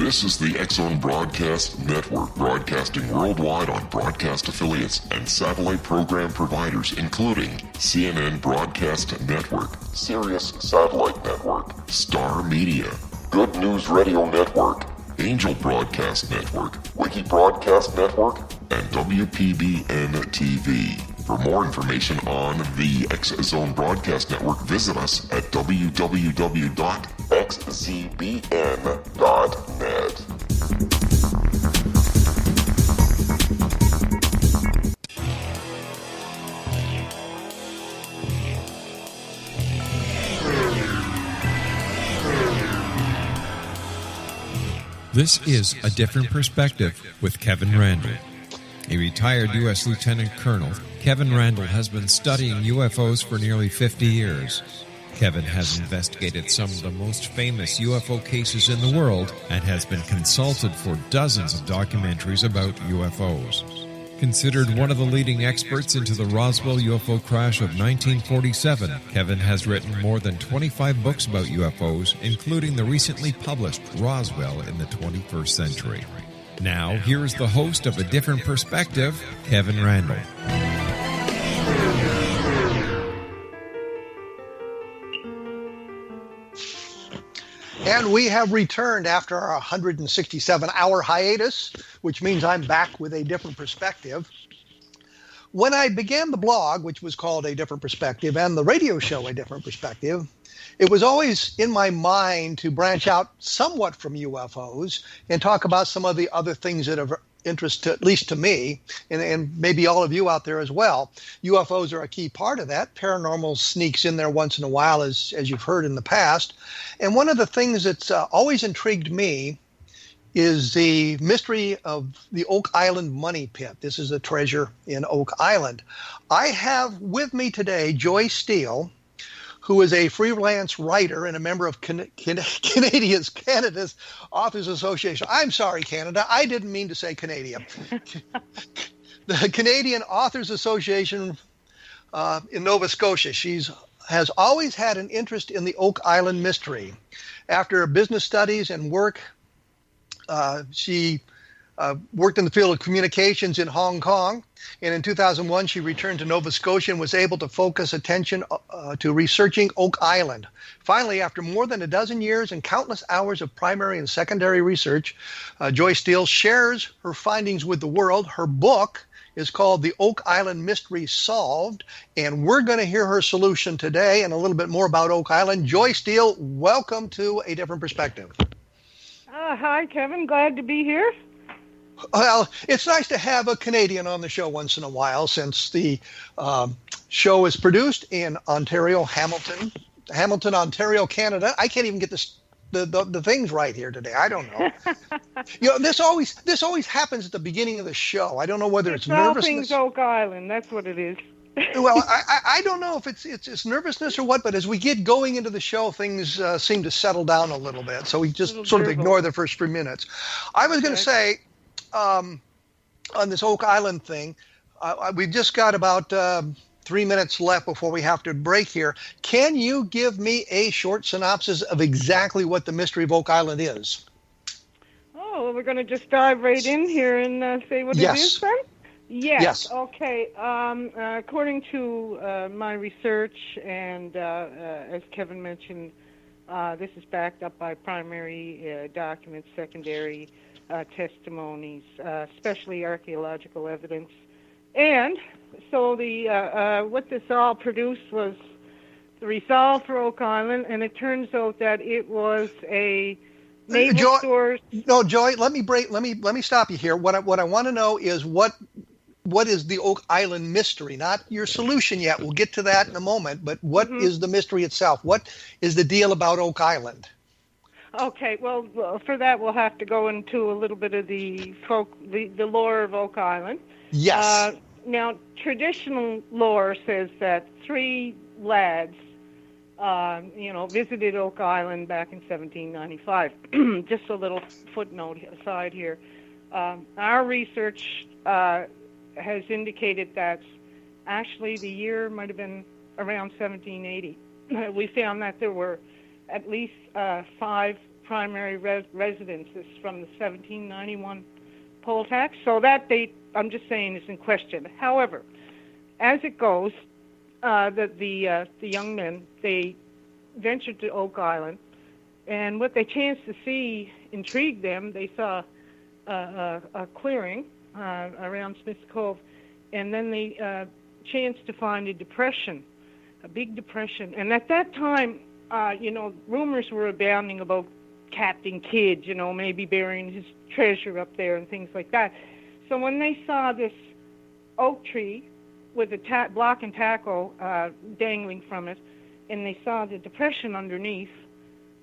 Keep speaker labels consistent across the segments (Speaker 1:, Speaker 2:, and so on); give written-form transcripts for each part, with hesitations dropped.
Speaker 1: This is the X-Zone Broadcast Network, broadcasting worldwide on broadcast affiliates and satellite program providers, including CNN Broadcast Network, Sirius Satellite Network, Star Media, Good News Radio Network, Angel Broadcast Network, Wiki Broadcast Network, and WPBN TV. For more information on the X-Zone Broadcast Network, visit us at www.xzbn.net.
Speaker 2: This is A Different Perspective with Kevin Randle. A retired U.S. Lieutenant Colonel, Kevin Randle has been studying UFOs for nearly 50 years. Kevin has investigated some of the most famous UFO cases in the world and has been consulted for dozens of documentaries about UFOs. Considered one of the leading experts into the Roswell UFO crash of 1947, Kevin has written more than 25 books about UFOs, including the recently published Roswell in the 21st Century. Now, here is the host of A Different Perspective, Kevin Randle.
Speaker 3: And we have returned after our 167-hour hiatus, which means I'm back with a different perspective. When I began the blog, which was called A Different Perspective, and the radio show A Different Perspective, it was always in my mind to branch out somewhat from UFOs and talk about some of the other things that are of interest, to, at least to me, and maybe all of you out there as well. UFOs are a key part of that. Paranormal sneaks in there once in a while, as you've heard in the past. And one of the things that's always intrigued me is the mystery of the Oak Island money pit. This is a treasure in Oak Island. I have with me today Joy Steele, who is a freelance writer and a member of Canada's Authors Association. I'm sorry, Canada. I didn't mean to say Canada. The Canadian Authors Association in Nova Scotia. She has always had an interest in the Oak Island mystery. After business studies and work, she worked in the field of communications in Hong Kong. And in 2001, she returned to Nova Scotia and was able to focus attention to researching Oak Island. Finally, after more than a dozen years and countless hours of primary and secondary research, Joy Steele shares her findings with the world. Her book is called The Oak Island Mystery Solved, and we're going to hear her solution today and a little bit more about Oak Island. Joy Steele, welcome to A Different Perspective.
Speaker 4: Hi, Kevin. Glad to be here.
Speaker 3: Well, it's nice to have a Canadian on the show once in a while, since the show is produced in Ontario, Hamilton, Ontario, Canada. I can't even get the things right here today. I don't know. This always happens at the beginning of the show. I don't know whether it's nervousness.
Speaker 4: All things Oak Island. That's what it is.
Speaker 3: Well, I don't know if it's nervousness or what, but as we get going into the show, things seem to settle down a little bit. So we just sort of ignore the first 3 minutes. I was going to say, on this Oak Island thing, we've just got about 3 minutes left before we have to break here. Can you give me a short synopsis of exactly what the mystery of Oak Island is?
Speaker 4: Oh, well, we're going to just dive right in here and say what it is then? Yes. Okay. According to my research, and as Kevin mentioned, this is backed up by primary documents, secondary testimonies, especially archaeological evidence. And so what this all produced was the resolve for Oak Island, and it turns out that it was a naval source.
Speaker 3: No, Joy, let me stop you here. What I want to know is what is the Oak Island mystery? Not your solution yet. We'll get to that in a moment. But what is the mystery itself? What is the deal about Oak Island?
Speaker 4: Okay, well, for that we'll have to go into a little bit of the lore of Oak Island.
Speaker 3: Yes.
Speaker 4: Now, traditional lore says that 3 lads, visited Oak Island back in 1795. Just a little footnote aside here. Our research has indicated that actually the year might have been around 1780. We found that there were at least 5 primary residences from the 1791 poll tax. So that date, I'm just saying, is in question. However, as it goes, the young men, they ventured to Oak Island, and what they chanced to see intrigued them. They saw a clearing around Smith's Cove, and then they chanced to find a depression, a big depression. And at that time, rumors were abounding about Captain Kidd, maybe burying his treasure up there and things like that. So when they saw this oak tree with a block and tackle dangling from it, and they saw the depression underneath,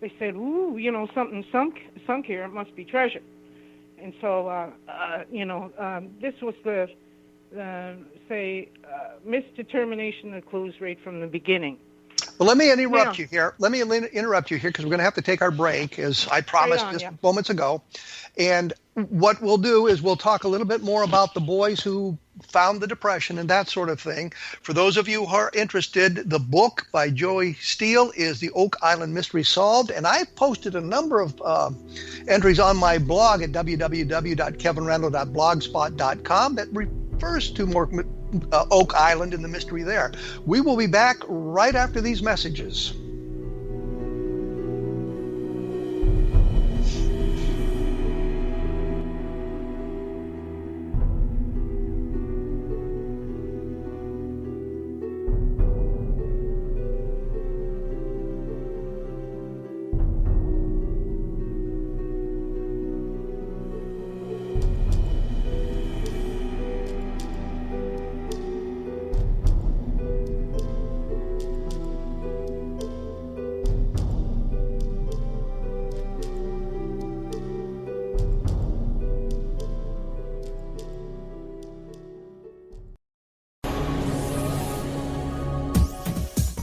Speaker 4: they said, "Ooh, something sunk here. It must be treasure." And so, this was the misdetermination of clues right from the beginning.
Speaker 3: Well, let me interrupt you here. Because we're going to have to take our break, as I promised moments ago. And what we'll do is we'll talk a little bit more about the boys who found the depression and that sort of thing. For those of you who are interested, the book by Joey Steele is The Oak Island Mystery Solved. And I've posted a number of entries on my blog at www.kevinrandle.blogspot.com that refers to more Oak Island and the mystery there. We will be back right after these messages.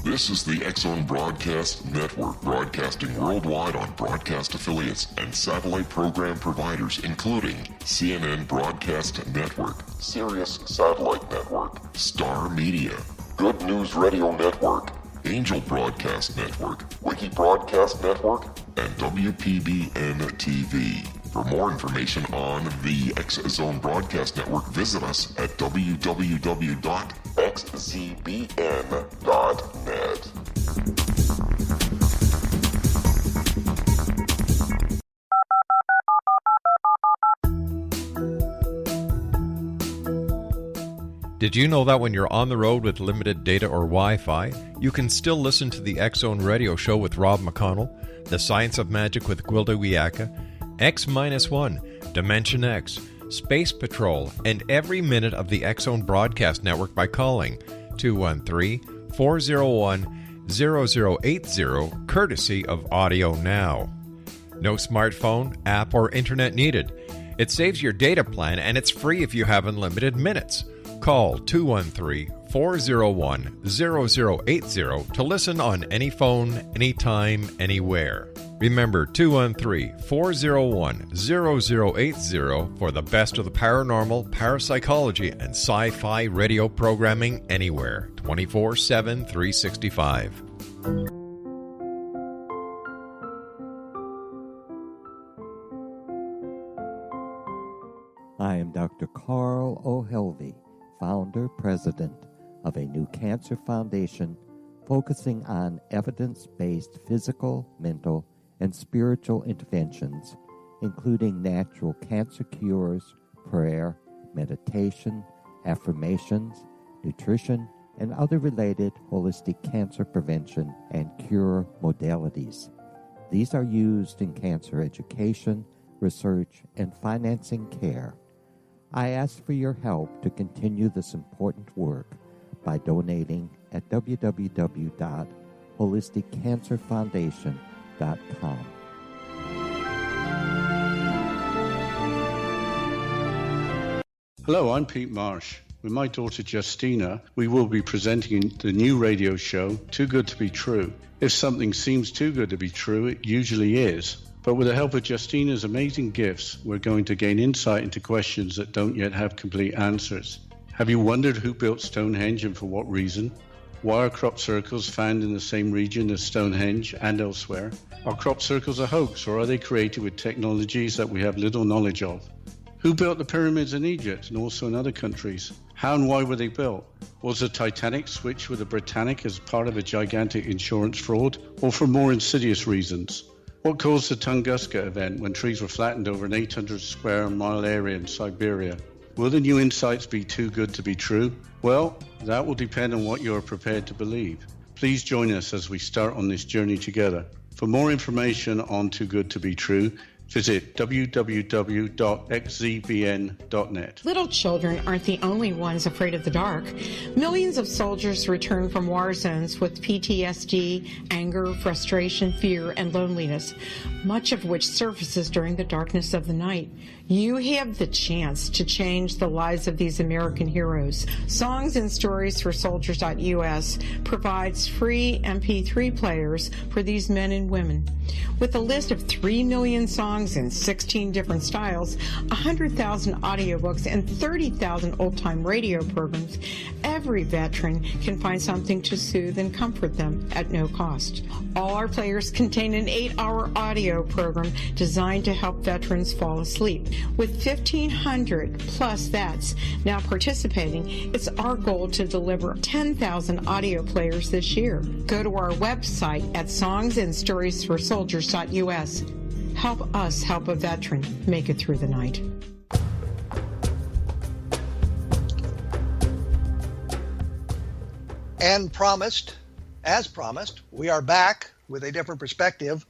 Speaker 1: This is the X-Zone Broadcast Network, broadcasting worldwide on broadcast affiliates and satellite program providers, including CNN Broadcast Network, Sirius Satellite Network, Star Media, Good News Radio Network, Angel Broadcast Network, Wiki Broadcast Network, and WPBN TV. For more information on the X-Zone Broadcast Network, visit us at www.xzbn.net.
Speaker 2: Did you know that when you're on the road with limited data or Wi-Fi, you can still listen to the X-Zone Radio Show with Rob McConnell, The Science of Magic with Gwilda Wiyaka, X-1, Dimension X, Space Patrol, and every minute of the X-Zone Broadcast Network by calling 213-401-0080, courtesy of Audio Now. No smartphone, app, or internet needed. It saves your data plan, and it's free if you have unlimited minutes. Call 213-401-0080 to listen on any phone, anytime, anywhere. Remember, 213-401-0080 for the best of the paranormal, parapsychology, and sci-fi radio programming anywhere, 24/7, 365.
Speaker 5: I am Dr. Carl O'Helvey, founder, president of a new cancer foundation focusing on evidence-based physical, mental, and spiritual interventions, including natural cancer cures, prayer, meditation, affirmations, nutrition, and other related holistic cancer prevention and cure modalities. These are used in cancer education, research, and financing care. I ask for your help to continue this important work by donating at www.holisticcancerfoundation.com.
Speaker 6: Hello, I'm Pete Marsh. With my daughter Justina, we will be presenting the new radio show, Too Good to Be True. If something seems too good to be true, it usually is. But with the help of Justina's amazing gifts, we're going to gain insight into questions that don't yet have complete answers. Have you wondered who built Stonehenge and for what reason? Why are crop circles found in the same region as Stonehenge and elsewhere? Are crop circles a hoax, or are they created with technologies that we have little knowledge of? Who built the pyramids in Egypt and also in other countries? How and why were they built? Was the Titanic switched with the Britannic as part of a gigantic insurance fraud, or for more insidious reasons? What caused the Tunguska event when trees were flattened over an 800 square mile area in Siberia? Will the new insights be too good to be true? Well, that will depend on what you are prepared to believe. Please join us as we start on this journey together. For more information on Too Good to Be True, visit www.xzbn.net.
Speaker 7: Little children aren't the only ones afraid of the dark. Millions of soldiers return from war zones with PTSD, anger, frustration, fear, and loneliness, much of which surfaces during the darkness of the night. You have the chance to change the lives of these American heroes. Songs and Stories for Soldiers.us provides free MP3 players for these men and women. With a list of 3 million songs in 16 different styles, 100,000 audiobooks, and 30,000 old-time radio programs, every veteran can find something to soothe and comfort them at no cost. All our players contain an 8-hour audio program designed to help veterans fall asleep. With 1,500 plus vets now participating, it's our goal to deliver 10,000 audio players this year. Go to our website at songsandstoriesforsoldiers.us. Help us help a veteran make it through the night.
Speaker 3: And as promised, we are back with a different perspective.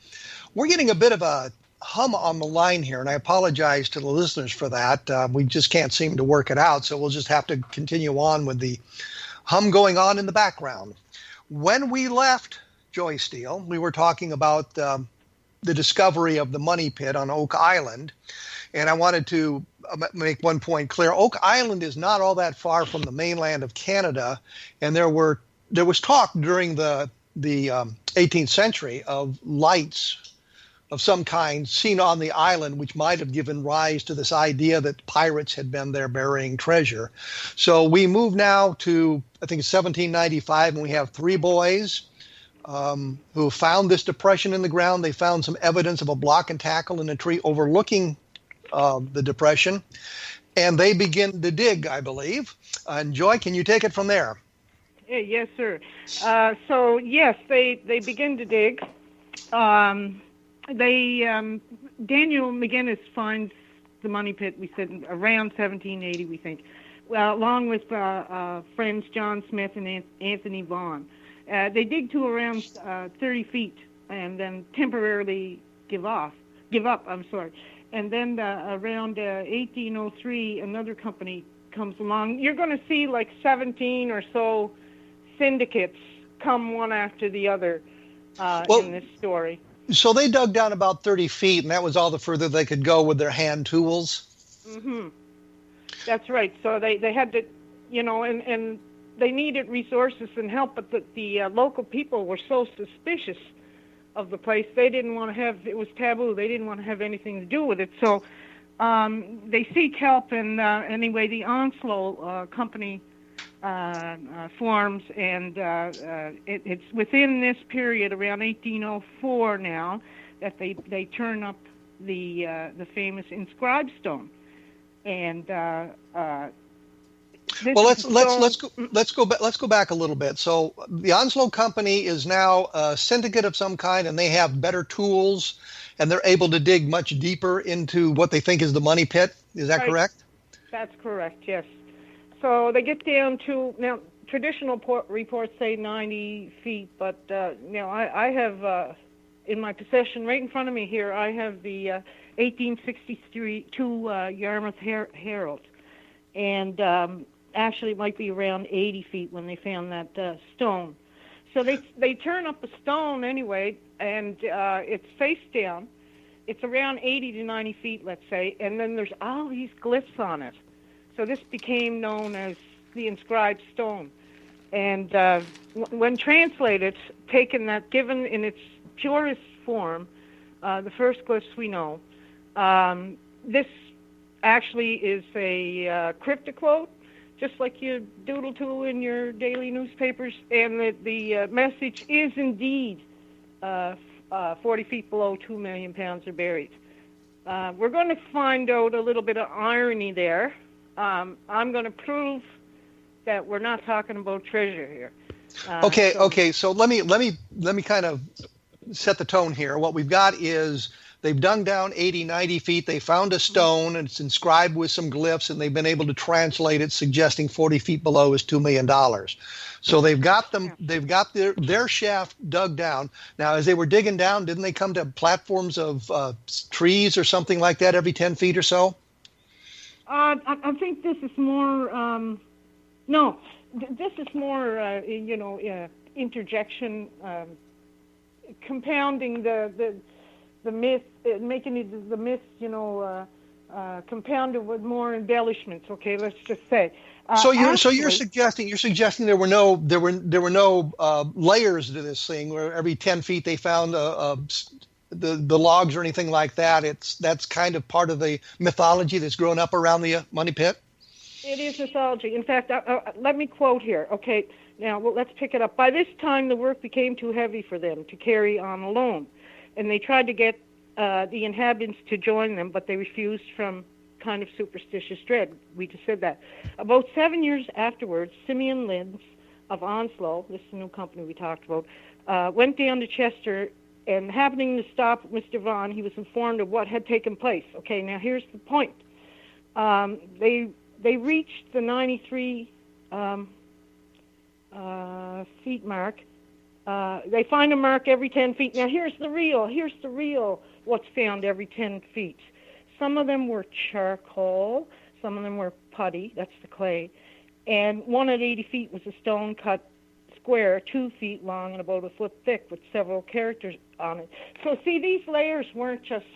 Speaker 3: We're getting a bit of a hum on the line here, and I apologize to the listeners for that. We just can't seem to work it out, so we'll just have to continue on with the hum going on in the background. When we left Joy Steele, we were talking about the discovery of the money pit on Oak Island, and I wanted to make one point clear. Oak Island is not all that far from the mainland of Canada, and there was talk during the 18th century of lights of some kind seen on the island, which might have given rise to this idea that pirates had been there burying treasure. So we move now to, I think it's 1795, and we have 3 boys who found this depression in the ground. They found some evidence of a block and tackle in a tree overlooking the depression, and they begin to dig, I believe. And Joy, can you take it from there?
Speaker 4: Yes, sir. So yes, they begin to dig. Daniel McGinnis finds the money pit, we said, around 1780, we think, along with friends John Smith and Anthony Vaughan. They dig to around 30 feet and then temporarily give up. And then around 1803, another company comes along. You're going to see like 17 or so syndicates come one after the other in this story.
Speaker 3: So they dug down about 30 feet, and that was all the further they could go with their hand tools?
Speaker 4: Mm-hmm. That's right. So they had to, and they needed resources and help, but the local people were so suspicious of the place. They didn't want to have, it was taboo. They didn't want to have anything to do with it. So they seek help, and anyway, the Onslow company forms, and it's within this period, around 1804 now, that they turn up the famous inscribed stone. And
Speaker 3: let's go back a little bit. So the Onslow company is now a syndicate of some kind, and they have better tools, and they're able to dig much deeper into what they think is the money pit. Is that correct?
Speaker 4: That's correct. Yes. So they get down to, now traditional reports say 90 feet, but I have in my possession right in front of me here, I have the 1862 Yarmouth Herald, and actually it might be around 80 feet when they found that stone. So they turn up a stone anyway, and it's face down. It's around 80 to 90 feet, let's say, and then there's all these glyphs on it. So this became known as the inscribed stone. And when translated, given in its purest form, the first glyphs we know, this actually is a cryptoquote, just like you doodle to in your daily newspapers, and the message is indeed 40 feet below 2 million pounds are buried. We're going to find out a little bit of irony there. I'm going to prove that we're not talking about treasure here.
Speaker 3: Okay. So let me kind of set the tone here. What we've got is they've dug down 80, 90 feet. They found a stone, and it's inscribed with some glyphs, and they've been able to translate it, suggesting 40 feet below is $2 million. So they've got their shaft dug down. Now, as they were digging down, didn't they come to platforms of trees or something like that every 10 feet or so?
Speaker 4: I think this is more. No, this is more. Interjection, compounding the myth, making it the myth. Compounded with more embellishments. Okay, let's just say. So you're suggesting there were no layers to this thing where every 10 feet they found the logs or anything like that. That's kind of part of the mythology that's grown up around the money pit. It is mythology. In fact, let me quote here. Okay, now let's pick it up. By this time, the work became too heavy for them to carry on alone, and they tried to get the inhabitants to join them, but they refused from kind of superstitious dread. We just said that. About 7 years afterwards, Simeon Lins of Onslow, this is the new company we talked about, went down to Chester, and happening to stop Mr. Vaughan, he was informed of what had taken place. Okay, now here's the point. They reached the 93 feet mark. They find a mark every 10 feet. Now here's the real what's found every 10 feet. Some of them were charcoal, some of them were putty, that's the clay, and one at 80 feet was a stone cut square 2 feet long and about a foot thick with several characters on it. So see, these layers weren't just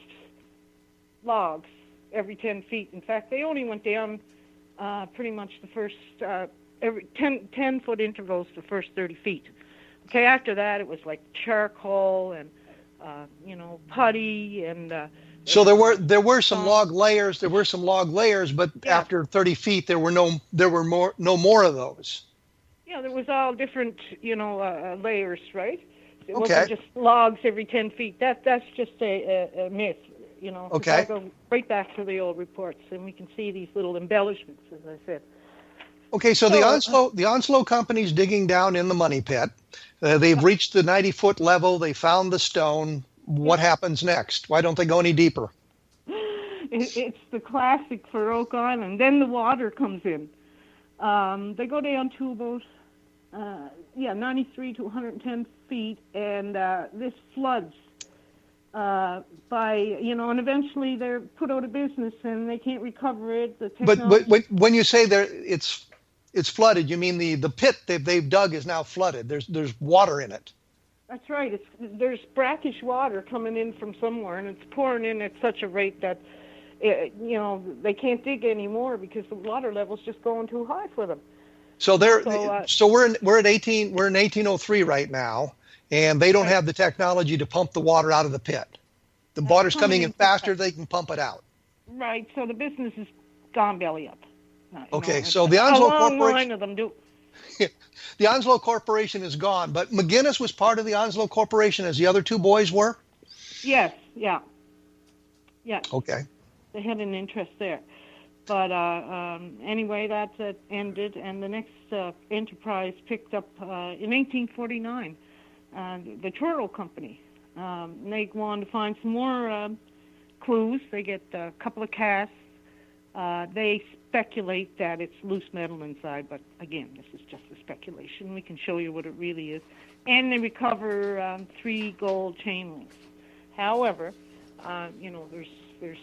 Speaker 4: logs every 10 feet. In fact, they only went down pretty much the first, every 10-foot intervals the first 30 feet. Okay, after that it was like charcoal and, putty and...
Speaker 3: So there were some log layers. There were some log layers, but after 30 feet, there were no more of those.
Speaker 4: Yeah, there was all different, layers, right? It
Speaker 3: Okay.
Speaker 4: wasn't just logs every 10 feet. That's just a myth,
Speaker 3: Okay.
Speaker 4: I go right back to the old reports, and we can see these little embellishments, as I said.
Speaker 3: Okay, so the Onslow company's digging down in the money pit. They've reached the 90-foot level. They found the stone. What happens next? Why don't they go any deeper?
Speaker 4: It's the classic for Oak Island. Then the water comes in. They go down to about 93 to 110 feet, and this floods and eventually they're put out of business and they can't recover it.
Speaker 3: But when you say it's flooded, you mean the pit they've dug is now flooded. There's water in it.
Speaker 4: That's right. There's brackish water coming in from somewhere, and it's pouring in at such a rate that, they can't dig anymore because the water level's just going too high for them. So we're in 1803 right now, and they don't have the technology to pump the water out of the pit. The water's coming in faster; they can pump it out. Right. So the business has gone belly up.
Speaker 3: Okay. So the Onslow Corporation.
Speaker 4: Line of them do.
Speaker 3: The Onslow Corporation is gone, but McGinnis was part of the Onslow Corporation as the other two boys were?
Speaker 4: Yes, yeah.
Speaker 3: Okay.
Speaker 4: They had an interest there. But anyway, that ended, and the next enterprise picked up in 1849, the Turtle Company. They go on to find some more clues. They get a couple of casts. They speculate that it's loose metal inside, but again, this is just a speculation. We can show you what it really is. And they recover 3 gold chain links. However, there's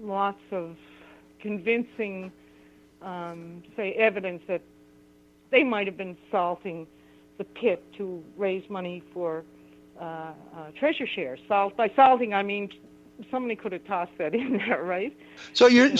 Speaker 4: lots of convincing, evidence that they might have been salting the pit to raise money for treasure shares. By salting, I mean somebody could have tossed that in there, right? So you're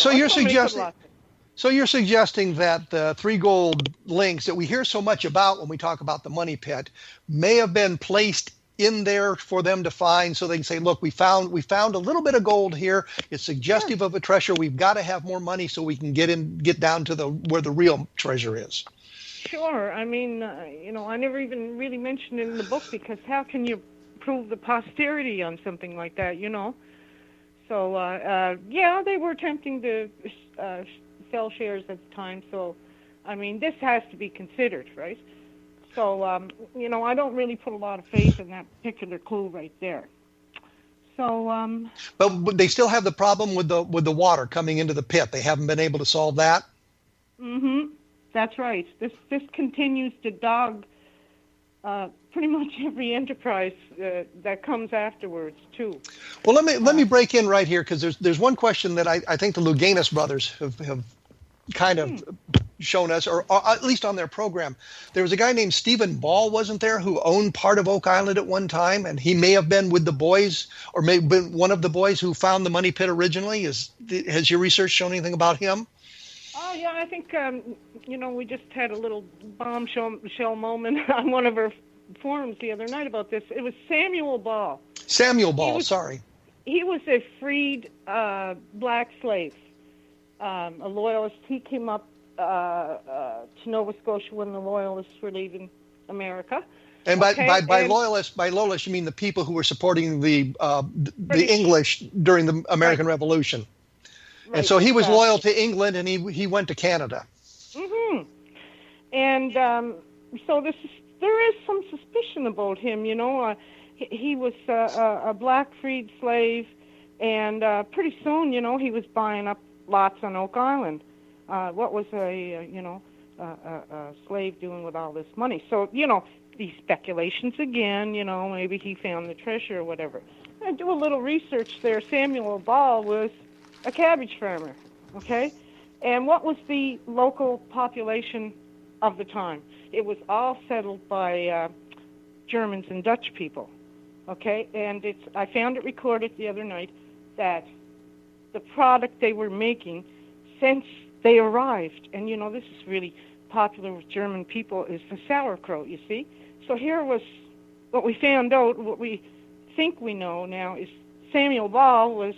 Speaker 3: suggesting that the 3 gold links that we hear so much about when we talk about the money pit may have been placed in there for them to find, so they can say, look, we found a little bit of gold here. It's suggestive of a treasure. We've got to have more money so we can get down to where the real treasure is.
Speaker 4: Sure. I mean, I never even really mentioned it in the book, because how can you prove the posterity on something like that, So, they were attempting to sell shares at the time. So, I mean, this has to be considered, right? So, I don't really put a lot of faith in that particular clue right there. So,
Speaker 3: but they still have the problem with the water coming into the pit. They haven't been able to solve that.
Speaker 4: Mm-hmm. That's right. This continues to dog pretty much every enterprise that comes afterwards too.
Speaker 3: Well, let me break in right here, because there's one question that I think the Louganis brothers have kind of shown us, or at least on their program. There was a guy named Stephen Ball, wasn't there, who owned part of Oak Island at one time, and he may have been with the boys, or may have been one of the boys who found the money pit originally. Has your research shown anything about him?
Speaker 4: Oh yeah, I think we just had a little bombshell moment on one of our forums the other night about this. It was Samuel Ball.
Speaker 3: Samuel Ball, sorry.
Speaker 4: He was a freed black slave, a loyalist. He came up to Nova Scotia when the Loyalists were leaving America.
Speaker 3: And by loyalists, you mean the people who were supporting the English during the American Revolution. Right, and so he was loyal to England, and he went to Canada. Mm-hmm.
Speaker 4: And so there is some suspicion about him. He was a black freed slave, and pretty soon, he was buying up lots on Oak Island. What was a slave doing with all this money? So, these speculations again, maybe he found the treasure or whatever. I do a little research there. Samuel Ball was a cabbage farmer, okay? And what was the local population of the time? It was all settled by Germans and Dutch people, okay? And I found it recorded the other night that the product they were making since they arrived, and this is really popular with German people, is the sauerkraut, you see? So here was what we found out, what we think we know now, is Samuel Ball was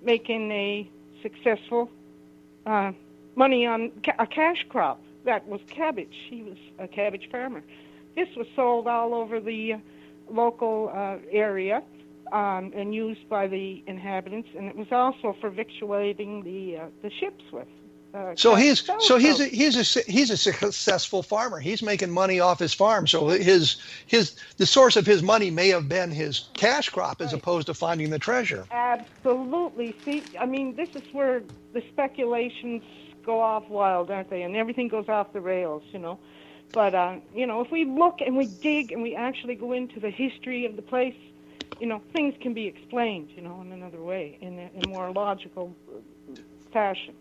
Speaker 4: making a successful money on a cash crop. That was cabbage. He was a cabbage farmer. This was sold all over the local area and used by the inhabitants, and it was also for victualling the ships with.
Speaker 3: So he's a successful farmer. He's making money off his farm. So the source of his money may have been his cash crop as opposed to finding the treasure.
Speaker 4: Absolutely. See, I mean, this is where the speculations go off wild, aren't they? And everything goes off the rails, But if we look and we dig and we actually go into the history of the place, things can be explained, in another way, in a more logical fashion.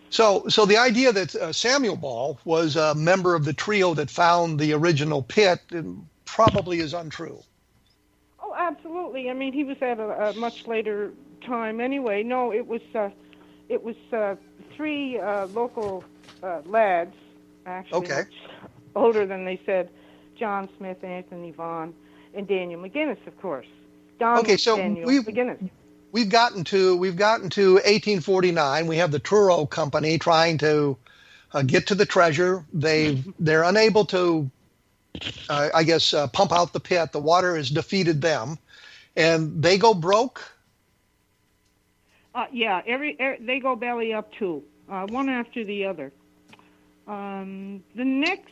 Speaker 3: So the idea that Samuel Ball was a member of the trio that found the original pit probably is untrue.
Speaker 4: Oh, absolutely. I mean, he was at a much later time anyway. No, it was three local lads, actually, much older than they said, John Smith, Anthony Vaughan, and Daniel McGinnis, of course. Daniel McGinnis.
Speaker 3: We've gotten to 1849. We have the Truro Company trying to get to the treasure. They're unable to, pump out the pit. The water has defeated them, and they go broke.
Speaker 4: They go belly up too, one after the other. The next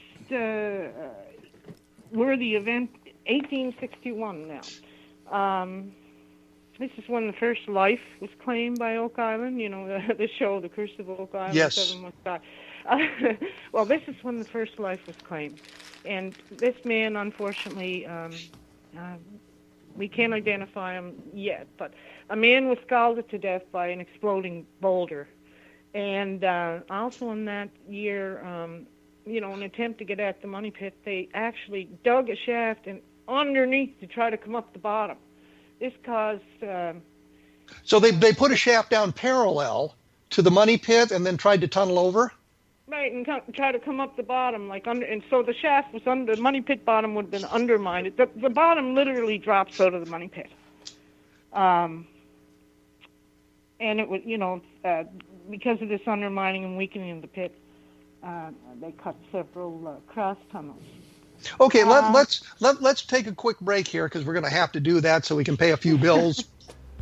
Speaker 4: worthy event, 1861 now. This is when the first life was claimed by Oak Island, the show, The Curse of Oak Island,
Speaker 3: yes.
Speaker 4: 7 Must Die. Well, this is when the first life was claimed. And this man, unfortunately, we can't identify him yet, but a man was scalded to death by an exploding boulder. And also in that year, an attempt to get at the money pit, they actually dug a shaft and underneath to try to come up the bottom. This caused...
Speaker 3: So they put a shaft down parallel to the money pit and then tried to tunnel over?
Speaker 4: Right, and try to come up the bottom, and so the shaft was under, the money pit bottom would have been undermined. The bottom literally drops out of the money pit. And it was, because of this undermining and weakening of the pit, they cut several cross tunnels.
Speaker 3: Okay, let's take a quick break here because we're going to have to do that so we can pay a few bills.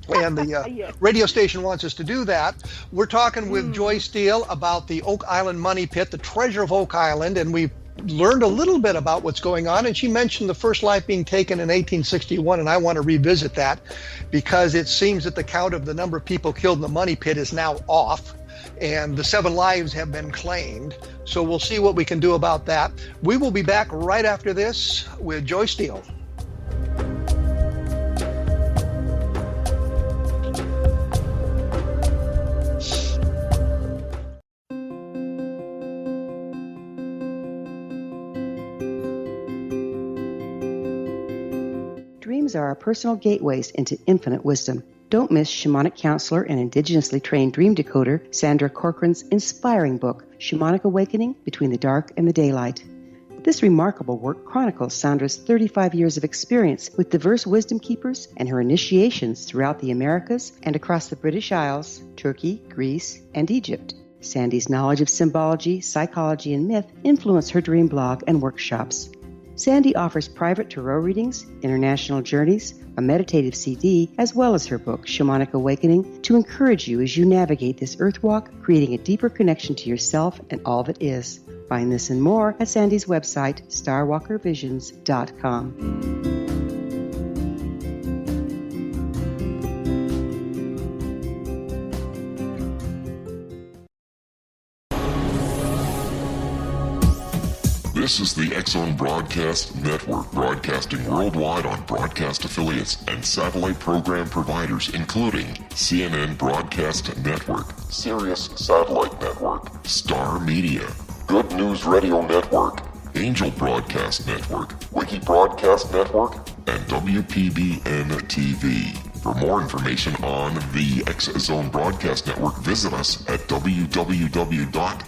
Speaker 3: And the radio station wants us to do that. We're talking with Joy Steele about the Oak Island Money Pit, the treasure of Oak Island, and we've learned a little bit about what's going on. And she mentioned the first life being taken in 1861, and I want to revisit that because it seems that the count of the number of people killed in the money pit is now off, and the 7 lives have been claimed. So we'll see what we can do about that. We will be back right after this with Joy Steele.
Speaker 8: Dreams are our personal gateways into infinite wisdom. Don't miss shamanic counselor and indigenously trained dream decoder Sandra Corcoran's inspiring book, Shamanic Awakening Between the Dark and the Daylight. This remarkable work chronicles Sandra's 35 years of experience with diverse wisdom keepers and her initiations throughout the Americas and across the British Isles, Turkey, Greece, and Egypt. Sandy's knowledge of symbology, psychology, and myth influence her dream blog and workshops. Sandy offers private tarot readings, international journeys, a meditative CD, as well as her book, Shamanic Awakening, to encourage you as you navigate this earth walk, creating a deeper connection to yourself and all that is. Find this and more at Sandy's website, starwalkervisions.com.
Speaker 1: This is the X-Zone Broadcast Network, broadcasting worldwide on broadcast affiliates and satellite program providers, including CNN Broadcast Network, Sirius Satellite Network, Star Media, Good News Radio Network, Angel Broadcast Network, Wiki Broadcast Network, and WPBN TV. For more information on the X-Zone Broadcast Network, visit us at www.xzbn.net.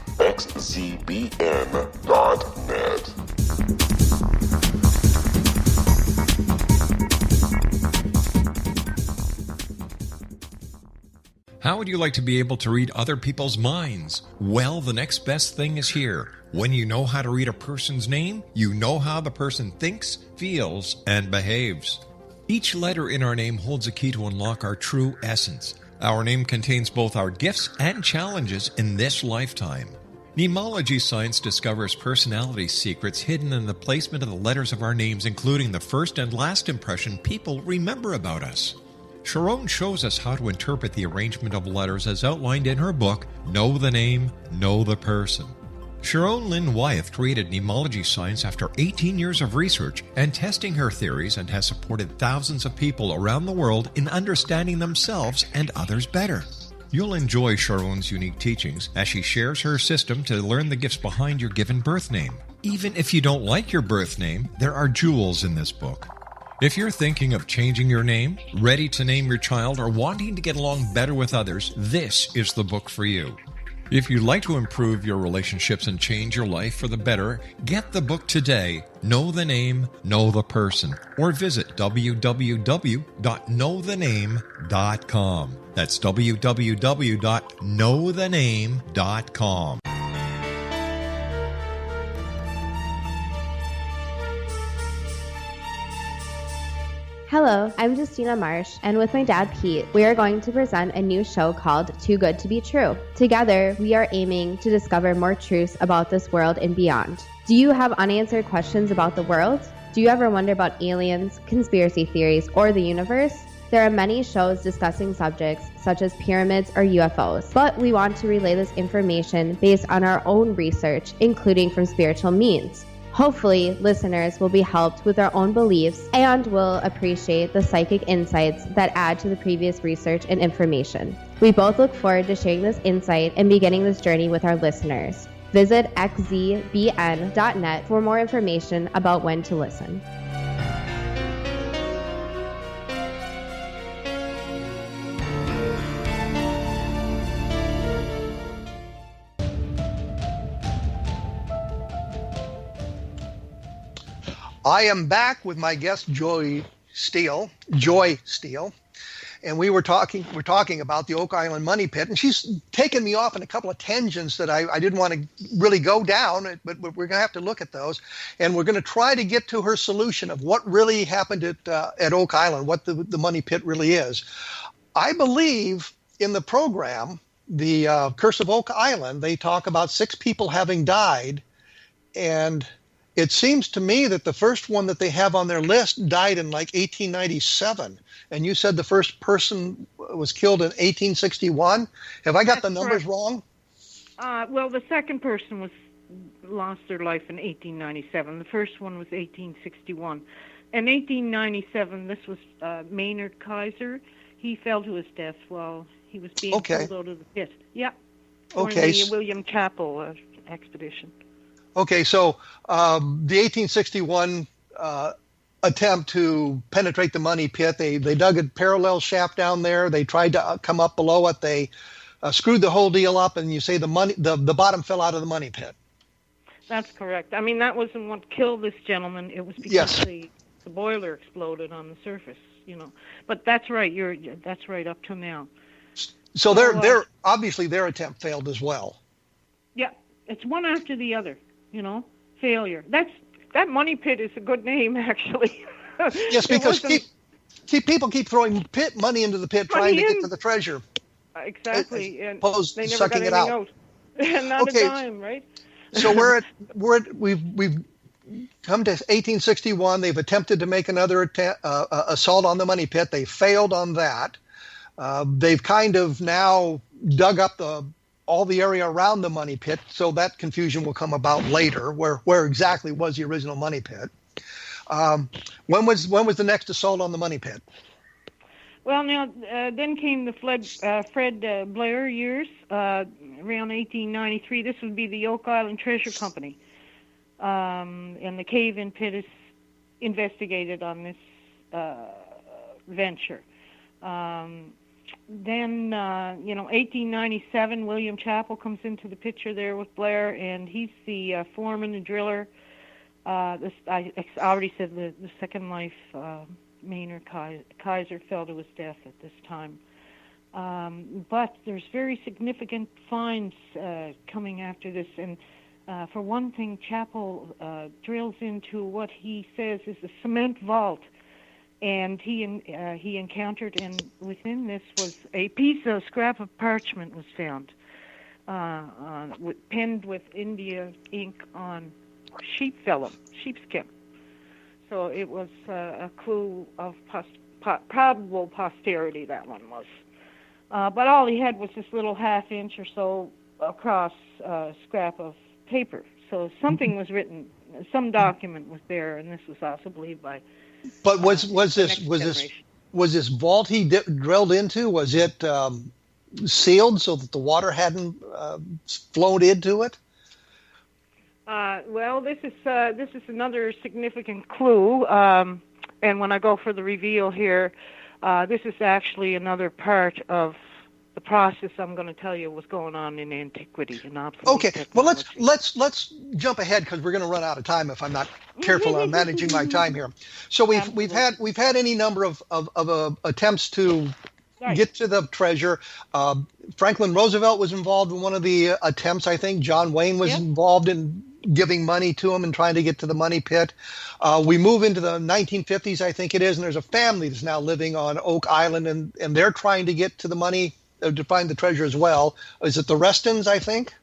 Speaker 2: How would you like to be able to read other people's minds? Well, the next best thing is here. When you know how to read a person's name, you know how the person thinks, feels, and behaves. Each letter in our name holds a key to unlock our true essence. Our name contains both our gifts and challenges in this lifetime. Mnemology science discovers personality secrets hidden in the placement of the letters of our names, including the first and last impression people remember about us. Sharon shows us how to interpret the arrangement of letters as outlined in her book, Know the Name, Know the Person. Sharon Lynn Wyeth created mnemology science after 18 years of research and testing her theories, and has supported thousands of people around the world in understanding themselves and others better. You'll enjoy Sharon's unique teachings as she shares her system to learn the gifts behind your given birth name. Even if you don't like your birth name, there are jewels in this book. If you're thinking of changing your name, ready to name your child, or wanting to get along better with others, this is the book for you. If you'd like to improve your relationships and change your life for the better, get the book today, Know the Name, Know the Person, or visit www.knowthename.com. That's www.knowthename.com.
Speaker 9: Hello, I'm Justina Marsh, and with my dad Pete, we are going to present a new show called Too Good to Be True. Together, we are aiming to discover more truths about this world and beyond. Do you have unanswered questions about the world? Do you ever wonder about aliens, conspiracy theories, or the universe? There are many shows discussing subjects such as pyramids or UFOs, but we want to relay this information based on our own research, including from spiritual means. Hopefully, listeners will be helped with their own beliefs and will appreciate the psychic insights that add to the previous research and information. We both look forward to sharing this insight and beginning this journey with our listeners. Visit xzbn.net for more information about when to listen.
Speaker 3: I am back with my guest Joy Steele, and we're talking about the Oak Island Money Pit, and she's taken me off in a couple of tangents that I didn't want to really go down, but we're going to have to look at those, and we're going to try to get to her solution of what really happened at Oak Island, what the money pit really is. I believe in the program, the Curse of Oak Island, they talk about 6 people having died, and it seems to me that the first one that they have on their list died in like 1897. And you said the first person was killed in 1861. Have I got the numbers wrong?
Speaker 4: Well, the second person lost their life in 1897. The first one was 1861. In 1897, this was Maynard Kaiser. He fell to his death while he was being pulled out of the pit. Yeah. During the William Chappell expedition.
Speaker 3: Okay, so the 1861 attempt to penetrate the money pit, they dug a parallel shaft down there. They tried to come up below it. They screwed the whole deal up, and you say the bottom fell out of the money pit. That's correct. I mean, that wasn't what killed this gentleman. It was because the boiler exploded on the surface, But that's right. That's right up to now. So they're obviously their attempt failed as well. Yeah, it's one after the other. Failure. That money pit is a good name, actually. Yes, because people keep throwing money into the pit trying to get to the treasure. Exactly, and they never got anything out. Not a dime, right? So we've come to 1861. They've attempted to make another assault on the money pit. They failed on that. They've kind of now dug up all the area around the money pit, so that confusion will come about later, where exactly was the original money pit. When was the next assault on the money pit? Well, now then came the Fred Blair years, around 1893. This would be the Oak Island Treasure Company, and the cave-in pit is investigated on this venture. Then, 1897, William Chappell comes into the picture there with Blair, and he's the foreman and driller. I already said the second life, Maynard Kaiser fell to his death at this time. But there's very significant finds coming after this, and for one thing, Chappell drills into what he says is a cement vault. And he encountered, and within this was a piece of scrap of parchment was found, penned with India ink on sheepskin. So it was a clue of probable posterity, that one was. But all he had was this little half-inch or so across scrap of paper. So something was written, some document was there, and this was also believed by. But was this vault he drilled into? Was it sealed so that the water hadn't flowed into it? Well, this is another significant clue. And when I go for the reveal here, this is actually another part of the process I'm going to tell you was going on in antiquity and obsolete technology. Well, let's jump ahead because we're going to run out of time if I'm not careful on managing my time here. So we've had any number of attempts to get to the treasure. Franklin Roosevelt was involved in one of the attempts. I think John Wayne was involved in giving money to him and trying to get to the money pit. We move into the 1950s, I think it is, and there's a family that's now living on Oak Island, and they're trying to get to the money. To find the treasure as well. Is it the Restons, I think?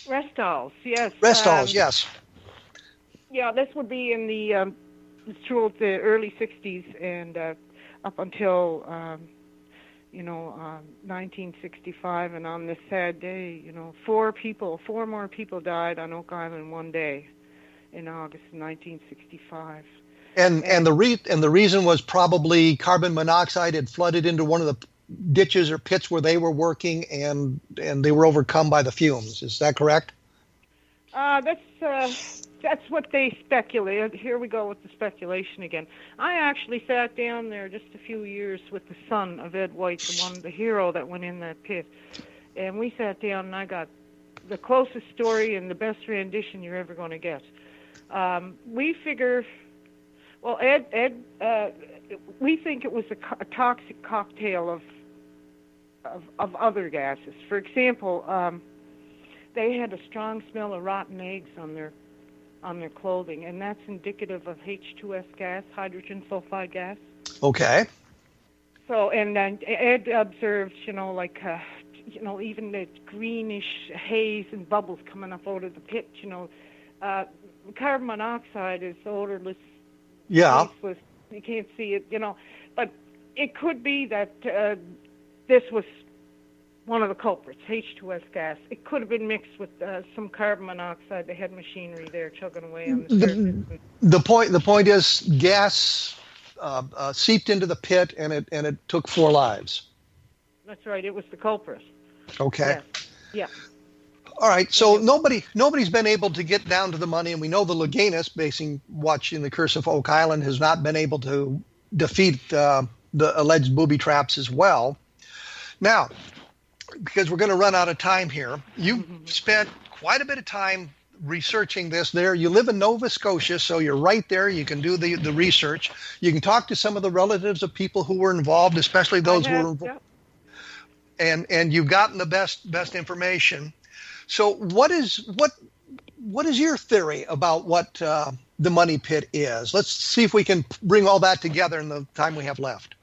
Speaker 3: Restalls, yes. Restalls, yes. Yeah, this would be in the throughout the early 60s and up until 1965. And on this sad day, 4 more people died on Oak Island one day in August of 1965. And the reason was probably carbon monoxide had flooded into one of the ditches or pits where they were working, and they were overcome by the fumes. Is that correct? That's what they speculated. Here we go with the speculation again. I actually sat down there just a few years with the son of Ed White, the hero that went in that pit, and we sat down and I got the closest story and the best rendition you're ever going to get. We figure
Speaker 4: Well, Ed, we think it was a toxic cocktail of other gases. For example, they had a strong smell of rotten eggs on their clothing, and that's indicative of H2S gas, hydrogen sulfide gas.
Speaker 3: Okay.
Speaker 4: So, and then Ed observed, even the greenish haze and bubbles coming up out of the pit. Carbon monoxide is odorless, tasteless. You can't see it, But it could be that this was one of the culprits, H2S gas. It could have been mixed with some carbon monoxide. They had machinery there chugging away on the surface.
Speaker 3: The point is, gas seeped into the pit, and it took 4 lives.
Speaker 4: That's right. It was the culprit.
Speaker 3: Okay.
Speaker 4: Yeah.
Speaker 3: All right. So nobody's been able to get down to the money, and we know the Leganis, watching the Curse of Oak Island, has not been able to defeat the alleged booby traps as well. Now, because we're going to run out of time here, you've spent quite a bit of time researching this there. You live in Nova Scotia, so you're right there. You can do the research. You can talk to some of the relatives of people who were involved, especially those who were involved. Yeah. And you've gotten the best information. So what is your theory about what the money pit is? Let's see if we can bring all that together in the time we have left.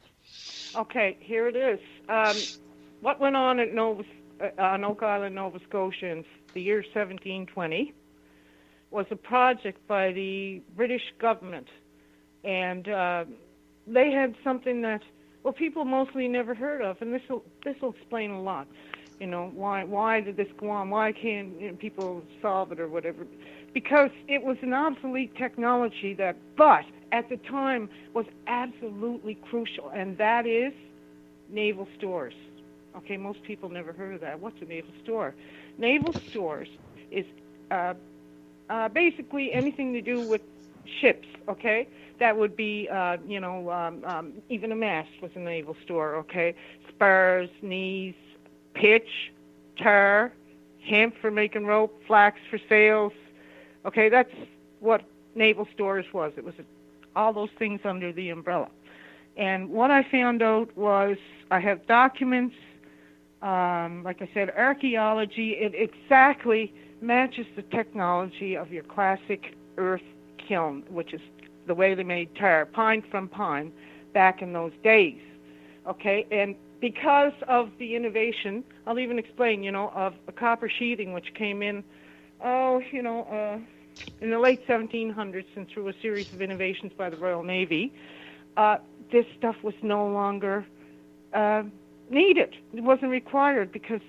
Speaker 4: Okay, here it is. What went on at on Oak Island, Nova Scotia in the year 1720 was a project by the British government, and they had something that people mostly never heard of, and this will explain a lot. Why did this go on? Why can't people solve it or whatever? Because it was an obsolete technology but at the time was absolutely crucial, and that is naval stores. Okay, most people never heard of that. What's a naval store? Naval stores is basically anything to do with ships, okay? That would be, even a mast was a naval store, okay? Spars, knees, pitch, tar, hemp for making rope, flax for sails. Okay, that's what naval stores was. It was all those things under the umbrella. And what I found out was I have documents, like I said, archaeology. It exactly matches the technology of your classic earth kiln, which is the way they made tar, pine from pine, back in those days. Okay, and because of the innovation, I'll even explain, of a copper sheathing, which came in, in the late 1700s and through a series of innovations by the Royal Navy, this stuff was no longer needed. It wasn't required because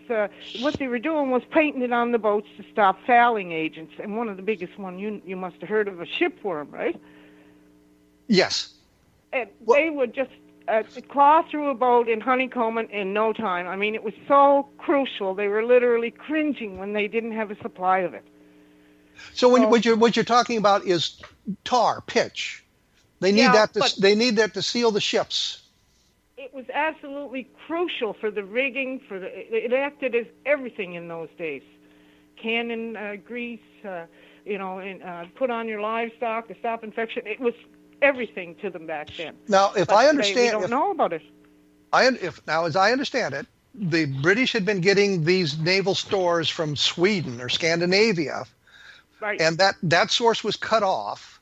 Speaker 4: what they were doing was painting it on the boats to stop fouling agents. And one of the biggest one, you must have heard of, a shipworm, right?
Speaker 3: Yes.
Speaker 4: And they would just claw through a boat and honeycomb it in no time. I mean, it was so crucial. They were literally cringing when they didn't have a supply of it.
Speaker 3: So what you're talking about is tar, pitch. They need that to seal the ships.
Speaker 4: It was absolutely crucial for the rigging. It acted as everything in those days. Cannon grease, and put on your livestock to stop infection. It was everything to them back then.
Speaker 3: Now, we don't
Speaker 4: know about it.
Speaker 3: As I understand it, the British had been getting these naval stores from Sweden or Scandinavia,
Speaker 4: right?
Speaker 3: And that source was cut off,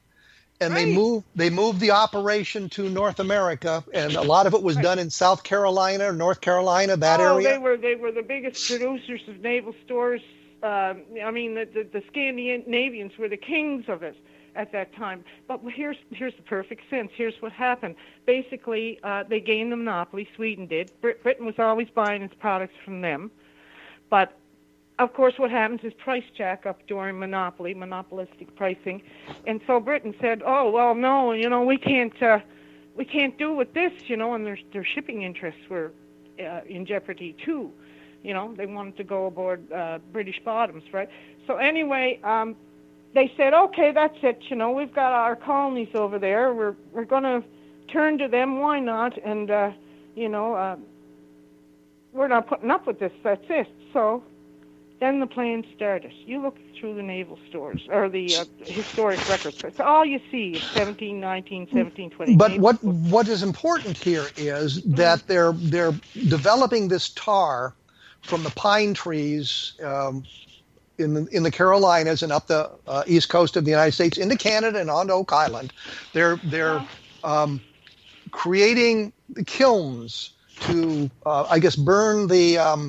Speaker 3: and they moved the operation to North America, and a lot of it was done in South Carolina or North Carolina, area.
Speaker 4: They were the biggest producers of naval stores. The Scandinavians were the kings of it at that time. But here's the perfect sense. Here's what happened. Basically, they gained the monopoly. Sweden did. Britain was always buying its products from them. But, of course, what happens is price jack up during monopolistic pricing. And so Britain said, oh, well, no, we can't do with this, and their shipping interests were in jeopardy, too. They wanted to go aboard British bottoms, right? So anyway, they said, okay, that's it. We've got our colonies over there. We're going to turn to them. Why not? And, we're not putting up with this. That's it. So Then the plan started. You look through the naval stores or the historic records. That's all you see is 17, 19, 17, 20.
Speaker 3: But what is important here is that they're developing this tar from the pine trees in the Carolinas and up the east coast of the United States into Canada and onto Oak Island. They're creating kilns to I guess burn the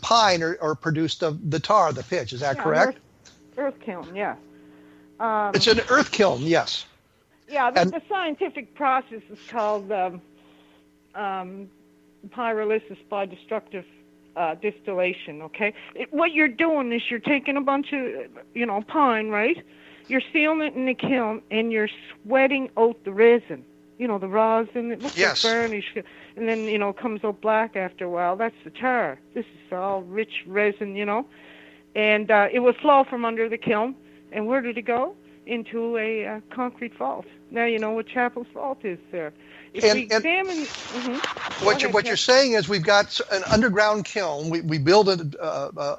Speaker 3: pine or produce the tar, the pitch. Is that correct?
Speaker 4: Earth kiln, yeah.
Speaker 3: It's an earth kiln, yes.
Speaker 4: Yeah, the scientific process is called pyrolysis by destructive distillation, okay? What you're doing is you're taking a bunch of, pine, right? You're sealing it in the kiln, and you're sweating out the resin. The rosin, it looks like burnish, and then, it comes out black after a while. That's the tar. This is all rich resin, and it would flow from under the kiln. And where did it go? Into a concrete vault. Now you know what Chapel's Vault is there. If we examine...
Speaker 3: What you're saying is we've got an underground kiln. We build a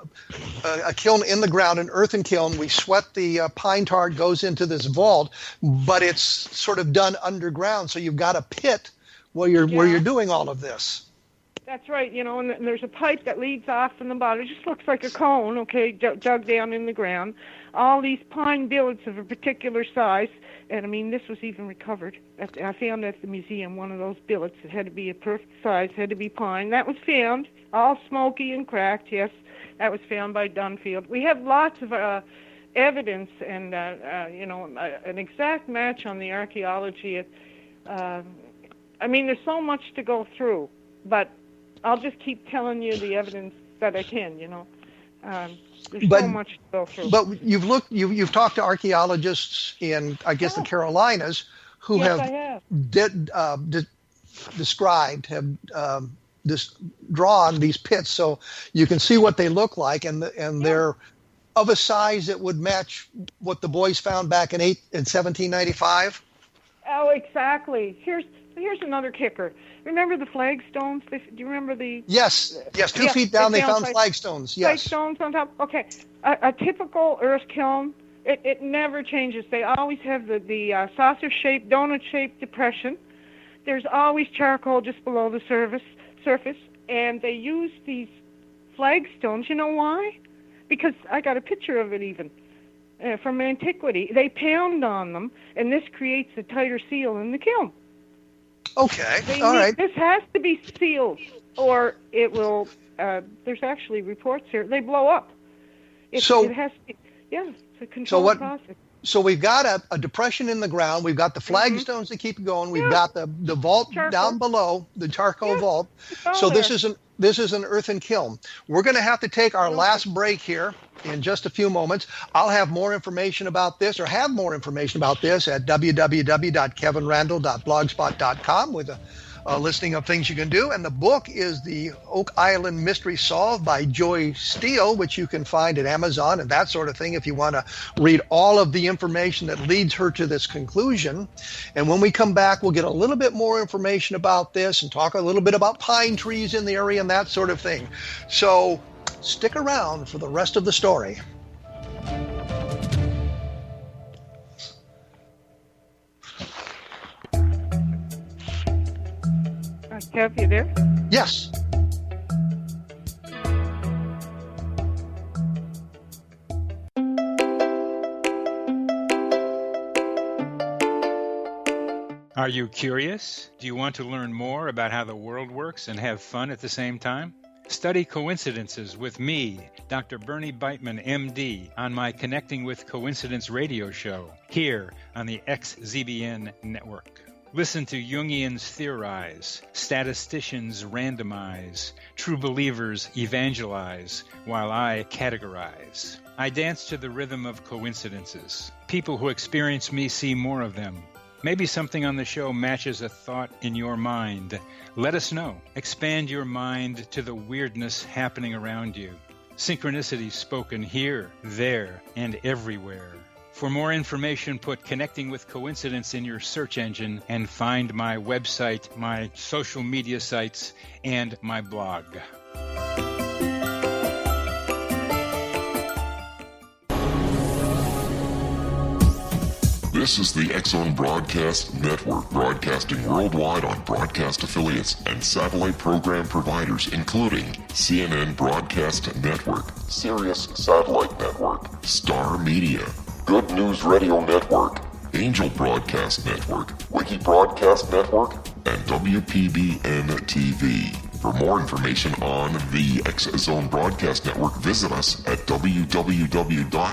Speaker 3: kiln in the ground, an earthen kiln. We sweat the pine tar, goes into this vault, but it's sort of done underground. So you've got a pit where you're doing all of this.
Speaker 4: That's right, and there's a pipe that leads off from the bottom. It just looks like a cone, okay, dug down in the ground. All these pine billets of a particular size, and I mean, this was even recovered. I found at the museum one of those billets. It had to be a perfect size, had to be pine. That was found, all smoky and cracked, yes. That was found by Dunfield. We have lots of evidence and, an exact match on the archaeology. There's so much to go through, but I'll just keep telling you the evidence that I can, There's so much to go through. But
Speaker 3: you've talked to archaeologists in, I guess, the Carolinas who drawn these pits, so you can see what they look like, and they're of a size that would match what the boys found back in 1795.
Speaker 4: Oh, exactly. Here's another kicker. Remember the flagstones? Do you remember the...
Speaker 3: Yes. 2 feet down they found flagstones. Yes.
Speaker 4: Flagstones on top. Okay. A typical earth kiln, it never changes. They always have the saucer-shaped, donut-shaped depression. There's always charcoal just below the surface, and they use these flagstones. You know why? Because I got a picture of it even. From antiquity. They pound on them, and this creates a tighter seal in the kiln.
Speaker 3: Okay, all right.
Speaker 4: This has to be sealed, or it will, there's actually reports here, they blow up. It has to be, it's a controlled process.
Speaker 3: So we've got a depression in the ground. We've got the flagstones that keep going. We've got the vault down below, the charcoal vault. So this is an earthen kiln. We're going to have to take our last break here in just a few moments. I'll have more information about this, or have more information about this at www.kevinrandle.blogspot.com with a listing of things you can do. And the book is The Oak Island Mystery Solved by Joy Steele, which you can find at Amazon and that sort of thing if you want to read all of the information that leads her to this conclusion. And when we come back, we'll get a little bit more information about this and talk a little bit about pine trees in the area and that sort of thing. So stick around for the rest of the story.
Speaker 4: Kev, you there?
Speaker 3: Yes.
Speaker 10: Are you curious? Do you want to learn more about how the world works and have fun at the same time? Study coincidences with me, Dr. Bernie Beitman, MD, on my Connecting with Coincidence radio show here on the XZBN network. Listen to Jungians theorize, statisticians randomize, true believers evangelize, while I categorize. I dance to the rhythm of coincidences. People who experience me see more of them. Maybe something on the show matches a thought in your mind. Let us know. Expand your mind to the weirdness happening around you. Synchronicity spoken here, there, and everywhere. For more information, put Connecting with Coincidence in your search engine and find my website, my social media sites, and my blog.
Speaker 1: This is the X-Zone Broadcast Network, broadcasting worldwide on broadcast affiliates and satellite program providers, including CNN Broadcast Network, Sirius Satellite Network, Star Media, Good News Radio Network, Angel Broadcast Network, Wiki Broadcast Network, and WPBN TV. For more information on the X-Zone Broadcast Network, visit us at www.xzbn.net.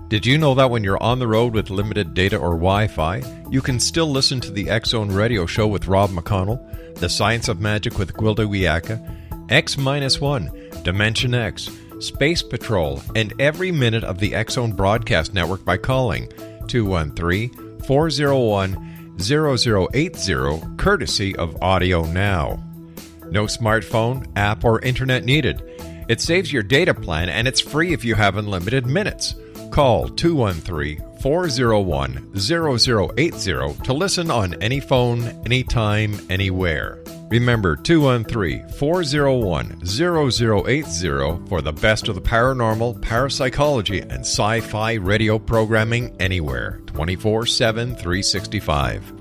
Speaker 2: Did you know that when you're on the road with limited data or Wi-Fi, you can still listen to the X-Zone Radio Show with Rob McConnell, The Science of Magic with Gwilda Wiyaka, X-1, Dimension X, Space Patrol, and every minute of the X-Zone Broadcast Network by calling 213-401-0080, courtesy of Audio Now. No smartphone, app, or internet needed. It saves your data plan, and it's free if you have unlimited minutes. Call 213-401-0080 to listen on any phone, anytime, anywhere. Remember 213-401-0080 for the best of the paranormal, parapsychology, and sci-fi radio programming anywhere, 24/7, 365.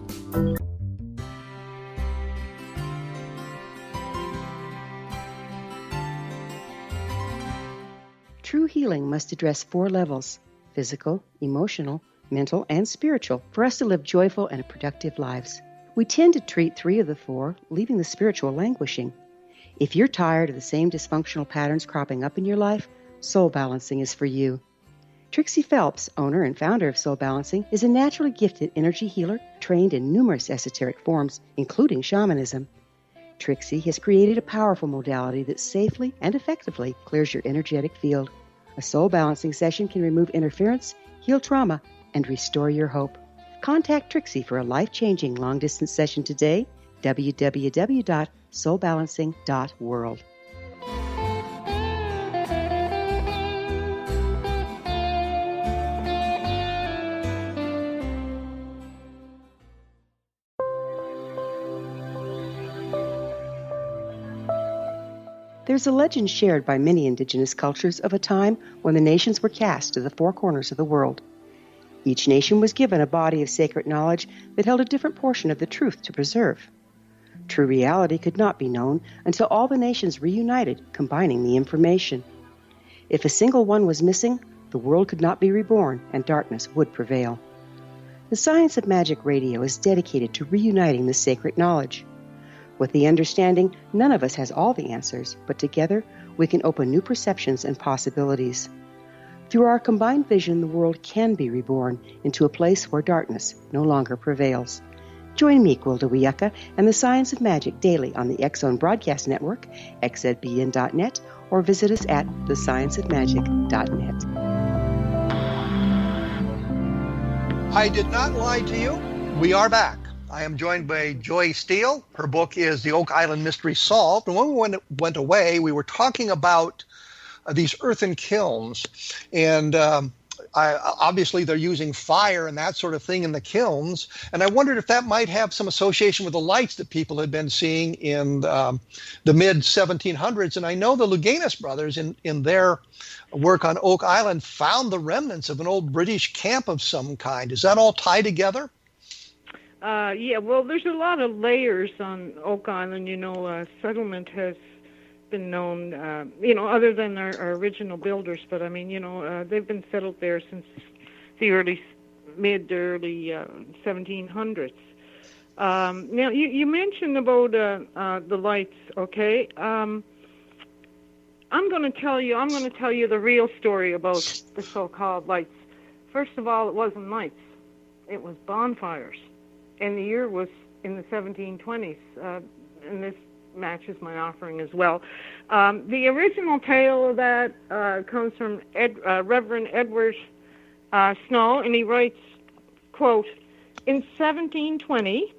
Speaker 8: True healing must address 4 levels: physical, emotional, mental, and spiritual, for us to live joyful and productive lives. We tend to treat 3 of the 4, leaving the spiritual languishing. If you're tired of the same dysfunctional patterns cropping up in your life, Soul Balancing is for you. Trixie Phelps, owner and founder of Soul Balancing, is a naturally gifted energy healer trained in numerous esoteric forms, including shamanism. Trixie has created a powerful modality that safely and effectively clears your energetic field. A Soul Balancing session can remove interference, heal trauma, and restore your hope. Contact Trixie for a life-changing long-distance session today, www.soulbalancing.world. There's a legend shared by many indigenous cultures of a time when the nations were cast to the 4 corners of the world. Each nation was given a body of sacred knowledge that held a different portion of the truth to preserve. True reality could not be known until all the nations reunited, combining the information. If a single one was missing, the world could not be reborn and darkness would prevail. The Science of Magic Radio is dedicated to reuniting the sacred knowledge. With the understanding, none of us has all the answers, but together we can open new perceptions and possibilities. Through our combined vision, the world can be reborn into a place where darkness no longer prevails. Join me, Gwilda Wiyaka, and the Science of Magic daily on the X-Zone Broadcast Network, xzbn.net, or visit us at thescienceofmagic.net.
Speaker 3: I did not lie to you. We are back. I am joined by Joy Steele. Her book is The Oak Island Mystery Solved. And when we went away, we were talking about these earthen kilns. And obviously they're using fire and that sort of thing in the kilns. And I wondered if that might have some association with the lights that people had been seeing in the mid-1700s. And I know the Luganis brothers in their work on Oak Island found the remnants of an old British camp of some kind. Does that all tie together?
Speaker 4: Yeah, well, there's a lot of layers on Oak Island. Settlement has been known, other than our original builders, but I mean, they've been settled there since the mid-early 1700s. Now, you mentioned about the lights, okay? I'm going to tell you the real story about the so-called lights. First of all, it wasn't lights; it was bonfires. And the year was in the 1720s, and this matches my offering as well. The original tale of that comes from Reverend Edward Snow, and he writes, quote, "In 1720,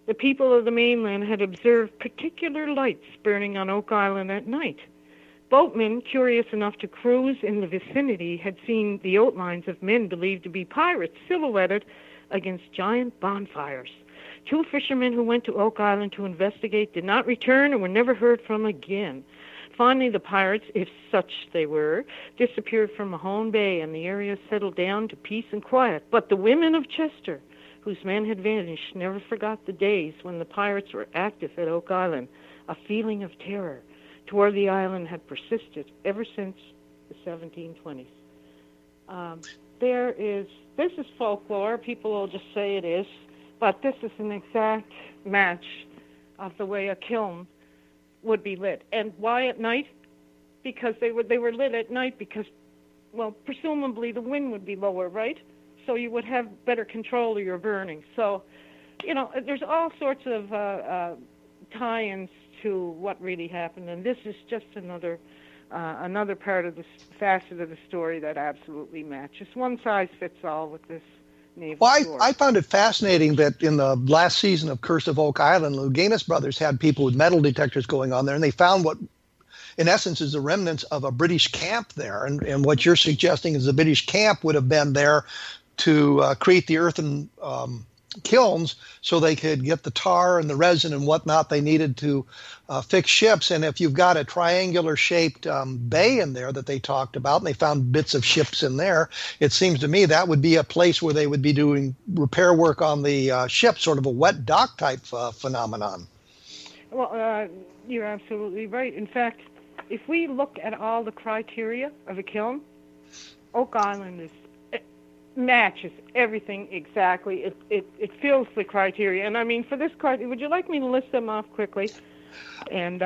Speaker 4: the people of the mainland had observed particular lights burning on Oak Island at night. Boatmen, curious enough to cruise in the vicinity, had seen the outlines of men believed to be pirates silhouetted against giant bonfires. 2 fishermen who went to Oak Island to investigate did not return and were never heard from again. Finally, the pirates, if such they were, disappeared from Mahone Bay, and the area settled down to peace and quiet. But the women of Chester, whose men had vanished, never forgot the days when the pirates were active at Oak Island. A feeling of terror toward the island had persisted ever since the 1720s. This is folklore. People will just say it is, but this is an exact match of the way a kiln would be lit. And why at night? Because they were lit at night because, well, presumably the wind would be lower, right? So you would have better control of your burning. So, there's all sorts of tie-ins to what really happened, and this is just another part of the facet of the story that absolutely matches. One size fits all with this naval story.
Speaker 3: I found it fascinating that in the last season of Curse of Oak Island, Louganis Brothers had people with metal detectors going on there, and they found what, in essence, is the remnants of a British camp there. And what you're suggesting is the British camp would have been there to create the earthen kilns so they could get the tar and the resin and whatnot they needed to fix ships. And if you've got a triangular shaped bay in there that they talked about, and they found bits of ships in there, it seems to me that would be a place where they would be doing repair work on the ship, sort of a wet dock type phenomenon.
Speaker 4: Well, you're absolutely right. In fact, if we look at all the criteria of a kiln, Oak Island matches everything exactly. It fills the criteria. And I mean, for this criteria, would you like me to list them off quickly? And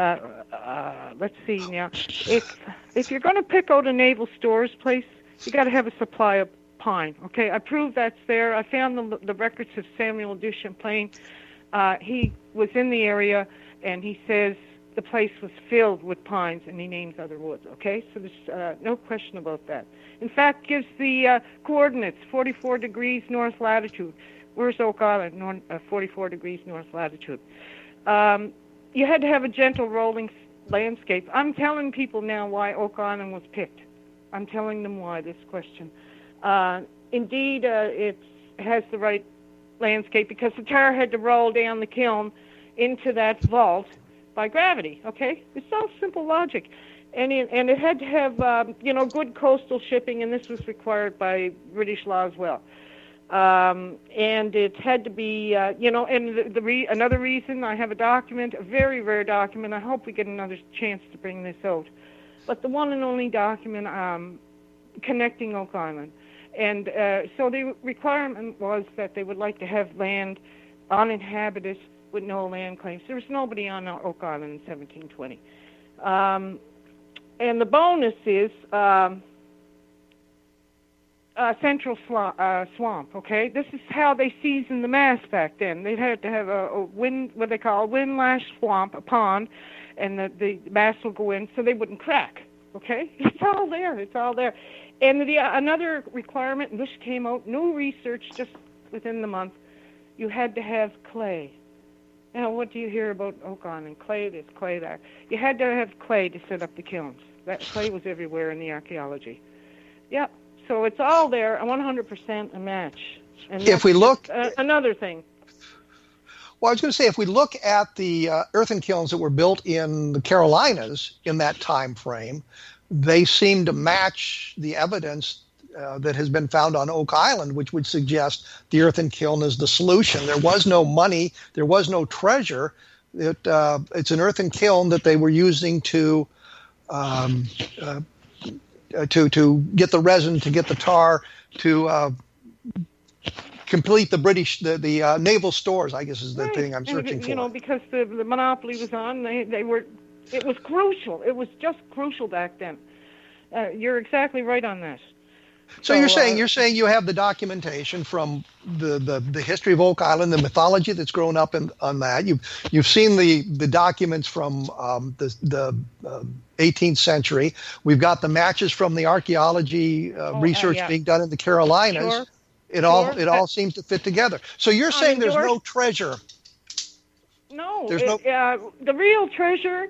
Speaker 4: let's see now. If you're going to pick out a naval stores place, you got to have a supply of pine. Okay, I proved that's there. I found the records of Samuel du Champlain. He was in the area, and he says the place was filled with pines, and he names other woods. Okay, so there's no question about that. In fact, gives the coordinates, 44 degrees north latitude. Where's Oak Island? 44 degrees north latitude. You had to have a gentle rolling landscape. I'm telling people now why Oak Island was picked. I'm telling them why this question. Indeed, it has the right landscape because the tar had to roll down the kiln into that vault by gravity, okay? It's all simple logic. And it had to have, good coastal shipping, and this was required by British law as well. And it had to be, another reason, I have a document, a very rare document. I hope we get another chance to bring this out. But the one and only document connecting Oak Island. And so the requirement was that they would like to have land uninhabited with no land claims. There was nobody on Oak Island in 1720. And the bonus is central swamp, okay? This is how they seasoned the mast back then. They had to have a wind, what they call a windlash swamp, a pond, and the mast will go in so they wouldn't crack, okay? It's all there. It's all there. And another requirement, and this came out, new research just within the month, you had to have clay. Now, what do you hear about Oak Island? Clay this, clay that. You had to have clay to set up the kilns. That clay was everywhere in the archaeology. Yeah, so it's all there, 100% a match. And
Speaker 3: if we look...
Speaker 4: another thing.
Speaker 3: Well, I was going to say, if we look at the earthen kilns that were built in the Carolinas in that time frame, they seem to match the evidence that has been found on Oak Island, which would suggest the earthen kiln is the solution. There was no money. There was no treasure. It's an earthen kiln that they were using to get the resin, to get the tar, to complete the naval stores, I guess is the thing I'm searching for.
Speaker 4: Because the monopoly was on, it was crucial. It was just crucial back then. You're exactly right on this.
Speaker 3: So you're saying you have the documentation from the history of Oak Island, the mythology that's grown up on that. You've seen the documents from the 18th century. We've got the matches from the archaeology research being done in the Carolinas. Sure. It all seems to fit together. So you're saying there's no treasure.
Speaker 4: No, the real treasure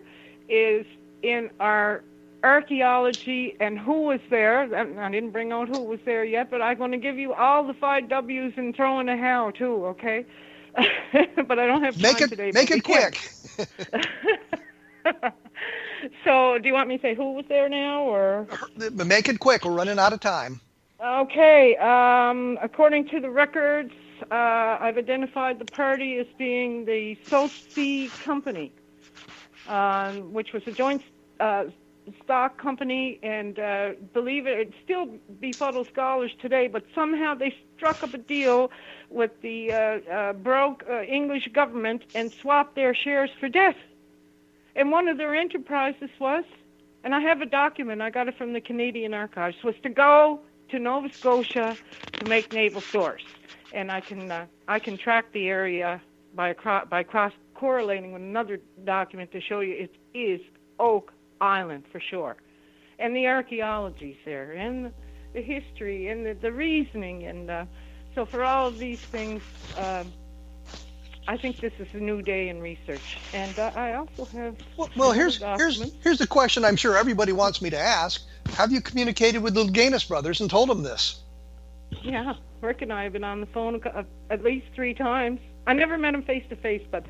Speaker 4: is in our archaeology, and who was there. I didn't bring out who was there yet, but I'm going to give you all the 5 W's and throw in a how, too, okay? But I don't have time today.
Speaker 3: Make it quick.
Speaker 4: So, do you want me to say who was there now, or?
Speaker 3: Make it quick. We're running out of time.
Speaker 4: Okay. According to the records, I've identified the party as being the Sophie Company, which was a joint stock company, and believe it still befuddles scholars today, but somehow they struck up a deal with the broke English government and swapped their shares for death. And one of their enterprises was, and I have a document, I got it from the Canadian Archives, was to go to Nova Scotia to make naval stores. And I can track the area by cross correlating with another document to show you it is Oak Island for sure. And the archaeology's there, and the history, and the reasoning, and so for all of these things, I think this is a new day in research. And I also have...
Speaker 3: Well, here's the question I'm sure everybody wants me to ask. Have you communicated with the Gaines brothers and told them this?
Speaker 4: Yeah, Rick and I have been on the phone at least 3 times. I never met them face to face, but...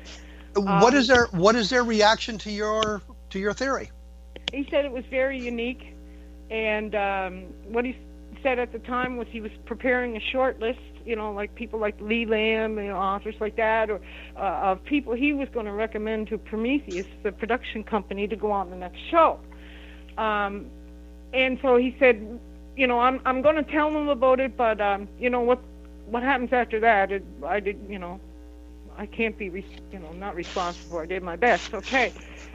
Speaker 3: What is their reaction to your theory?
Speaker 4: He said it was very unique, and what he said at the time was he was preparing a short list, like people like Lee Lamb, authors like that, or of people he was going to recommend to Prometheus, the production company, to go on the next show. And so he said, I'm going to tell them about it, but what happens after that? I can't be, not responsible. I did my best, okay,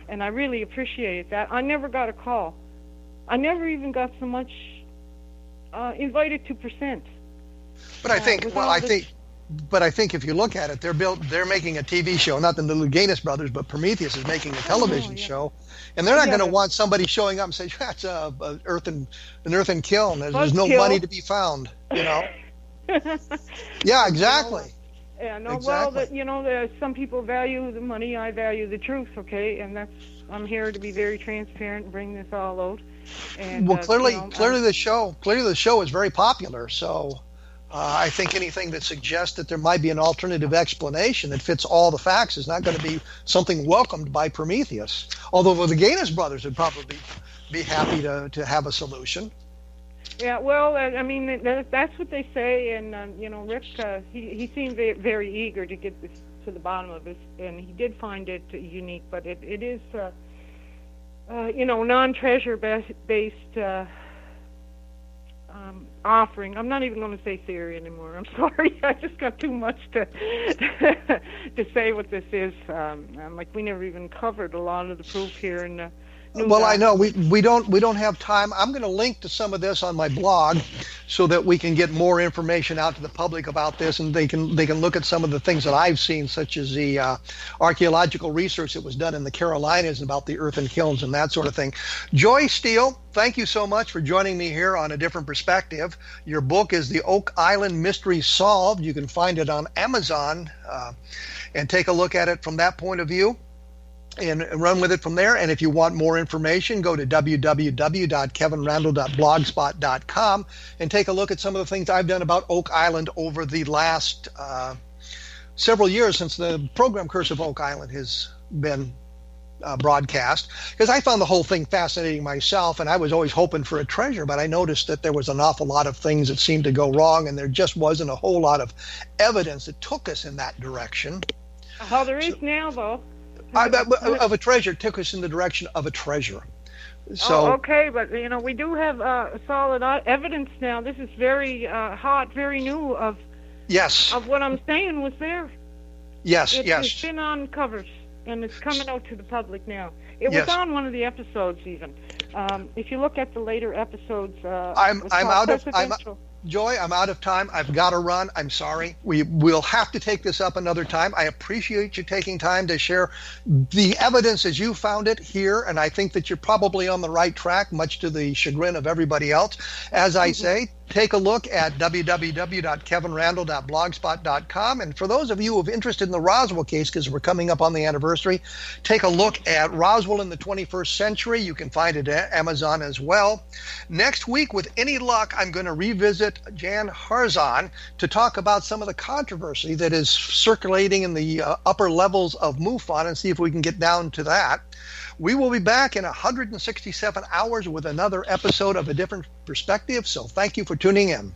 Speaker 4: and I really appreciated that. I never got a call. I never even got so much invited to present.
Speaker 3: But I think, if you look at it, they're making a TV show. Not the little Gaines brothers, but Prometheus is making a television show, and they're not going to want somebody showing up and say, "That's an earthen kiln. There's no money to be found." Yeah, exactly.
Speaker 4: Yeah, no.
Speaker 3: Exactly.
Speaker 4: Well, some people value the money. I value the truth. Okay, and I'm here to be very transparent and bring this all out. And
Speaker 3: clearly the show is very popular. So. I think anything that suggests that there might be an alternative explanation that fits all the facts is not going to be something welcomed by Prometheus. Although the Gaines brothers would probably be happy to have a solution.
Speaker 4: Yeah, well, I mean, that's what they say, and Rick, he seemed very eager to get this to the bottom of it, and he did find it unique, but it is, non-treasure based. Offering. I'm not even going to say theory anymore. I'm sorry. I just got too much to say what this is. We never even covered a lot of the proof here in
Speaker 3: Well, I know we don't have time. I'm going to link to some of this on my blog so that we can get more information out to the public about this, and they can look at some of the things that I've seen, such as the archaeological research that was done in the Carolinas about the earthen kilns and that sort of thing. Joy Steele, thank you so much for joining me here on A Different Perspective. Your book is The Oak Island Mystery Solved. You can find it on Amazon and take a look at it from that point of view and run with it from there. And if you want more information, go to www.kevinrandle.blogspot.com and take a look at some of the things I've done about Oak Island over the last several years since the program Curse of Oak Island has been broadcast, because I found the whole thing fascinating myself, and I was always hoping for a treasure, but I noticed that there was an awful lot of things that seemed to go wrong, and there just wasn't a whole lot of evidence that took us in that direction.
Speaker 4: Oh, there is now, though.
Speaker 3: Of a treasure, took us in the direction of a treasure. So
Speaker 4: okay, but we do have solid evidence now. This is very hot, very new of what I'm saying was there.
Speaker 3: Yes.
Speaker 4: It's been on covers, and it's coming out to the public now. It was on one of the episodes even. If you look at the later episodes,
Speaker 3: Joy, I'm out of time. I've got to run. I'm sorry. We'll have to take this up another time. I appreciate you taking time to share the evidence as you found it here, and I think that you're probably on the right track, much to the chagrin of everybody else. As I say, take a look at www.kevinrandle.blogspot.com. And for those of you who are interested in the Roswell case, because we're coming up on the anniversary, take a look at Roswell in the 21st Century. You can find it at Amazon as well. Next week, with any luck, I'm going to revisit Jan Harzan to talk about some of the controversy that is circulating in the upper levels of MUFON and see if we can get down to that. We will be back in 167 hours with another episode of A Different Perspective, so thank you for tuning in.